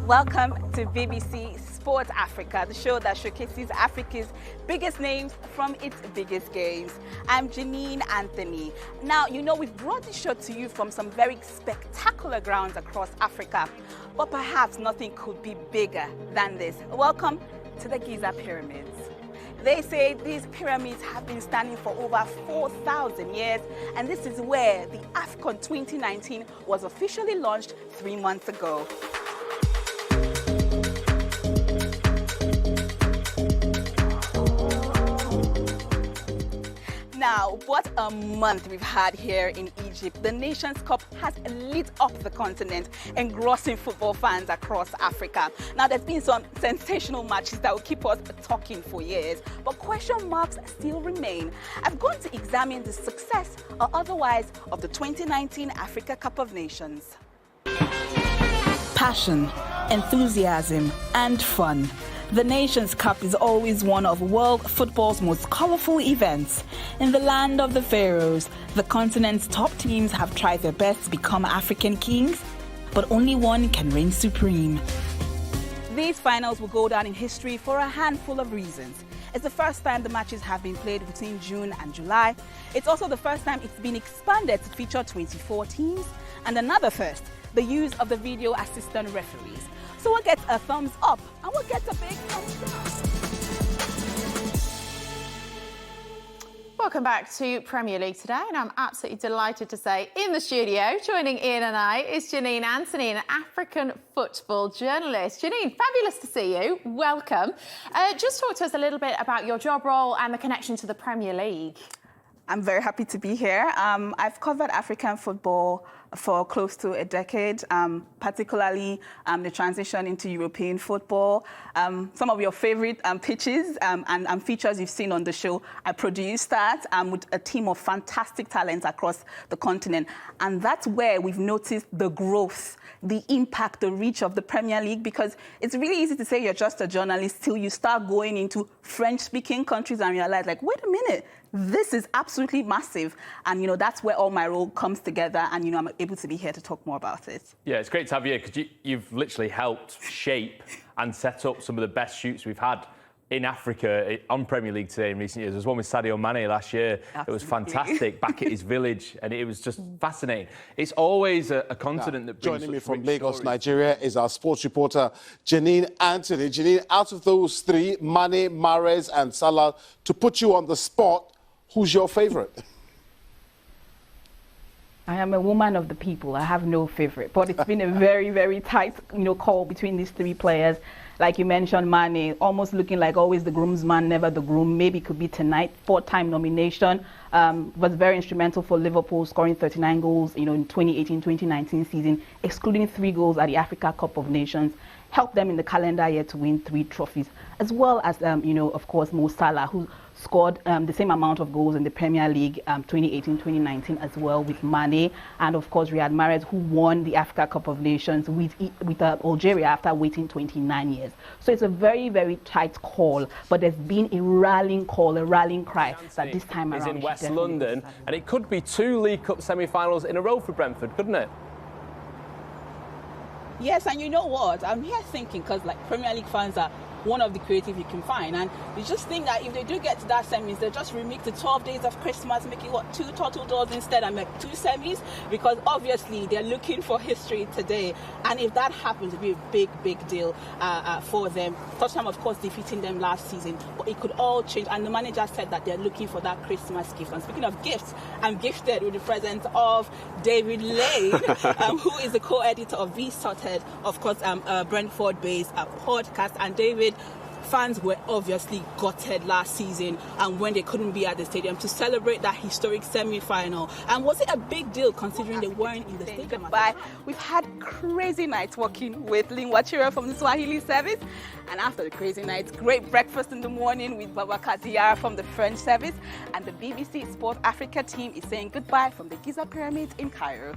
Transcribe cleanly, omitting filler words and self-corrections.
Welcome to BBC Sport Africa, the show that showcases Africa's biggest names from its biggest games. I'm Janine Anthony. Now, you know, we've brought this show to you from some very spectacular grounds across Africa, but perhaps nothing could be bigger than this. Welcome to the Giza Pyramids. They say these pyramids have been standing for over 4,000 years, and this is where the AFCON 2019 was officially launched 3 months ago. Now, what a month we've had here in Egypt. The Nations Cup has lit up the continent, engrossing football fans across Africa. Now, there's been some sensational matches that will keep us talking for years, but question marks still remain. I've gone to examine the success or otherwise of the 2019 Africa Cup of Nations. Passion, enthusiasm, and fun. The Nations Cup is always one of world football's most colourful events. In the land of the pharaohs, the continent's top teams have tried their best to become African kings, but only one can reign supreme. These finals will go down in history for a handful of reasons. It's the first time the matches have been played between June and July. It's also the first time it's been expanded to feature 24 teams. And another first, the use of the video assistant referees. So what gets a thumbs up and what gets a big thumbs down? Welcome back to Premier League today, and I'm absolutely delighted to say in the studio, joining Ian and I, is Janine Anthony, an African football journalist. Janine, fabulous to see you. Welcome. Just talk to us a little bit about your job role and the connection to the Premier League. I'm very happy to be here. I've covered African football for close to a decade, particularly the transition into European football. Some of your favorite pitches and features you've seen on the show, I produced that with a team of fantastic talents across the continent. And that's where we've noticed the growth, the impact, the reach of the Premier League, because it's really easy to say you're just a journalist till you start going into French-speaking countries and realize, like, wait a minute, this is absolutely massive. And, you know, that's where all my role comes together. And, you know, I'm able to be here to talk more about it. Yeah, it's great to have you here because you've literally helped shape and set up some of the best shoots we've had in Africa on Premier League today in recent years. There was one with Sadio Mane last year. Absolutely. It was fantastic, back at his village, and it was just fascinating. It's always a continent that brings... Joining me from Lagos, Nigeria, is our sports reporter, Janine Anthony. Janine, out of those three, Mane, Mahrez and Salah, to put you on the spot, who's your favourite? I am a woman of the people. I have no favorite, but it's been a very, very tight, call between these three players. Like you mentioned, Mane, almost looking like always the groomsman, never the groom. Maybe could be tonight, 4-time nomination. Was very instrumental for Liverpool, scoring 39 goals, in 2018-2019 season, excluding 3 goals at the Africa Cup of Nations. Helped them in the calendar year to win 3 trophies, as well as, of course, Mo Salah, who scored the same amount of goals in the Premier League 2018-2019 as well with Mane, and of course Riyad Mahrez, who won the Africa Cup of Nations with Algeria after waiting 29 years. So it's a very, very tight call, but there's been a rallying call, a rallying cry that this time around is in West London, and it could be 2 League Cup semi-finals in a row for Brentford, couldn't it? Yes, and you know what? I'm here thinking, because like Premier League fans are one of the creative you can find, and you just think that if they do get to that semis, they'll just remix the 12 days of Christmas, making 2 total draws instead and make 2 semis, because obviously they're looking for history today, and if that happens, it'll be a big, big deal for them. Tottenham, of course, defeating them last season, but it could all change, and the manager said that they're looking for that Christmas gift. And speaking of gifts, I'm gifted with the presence of David Lane, who is the co-editor of V-Sorted, of course, Brentford-based podcast. And David, fans were obviously gutted last season and when they couldn't be at the stadium to celebrate that historic semi-final. And was it a big deal considering they weren't in the stadium? Goodbye. We've had crazy nights working with Lin Wachira from the Swahili service, and after the crazy nights, great breakfast in the morning with Babacar Diarra from the French service, and the BBC Sport Africa team is saying goodbye from the Giza Pyramids in Cairo.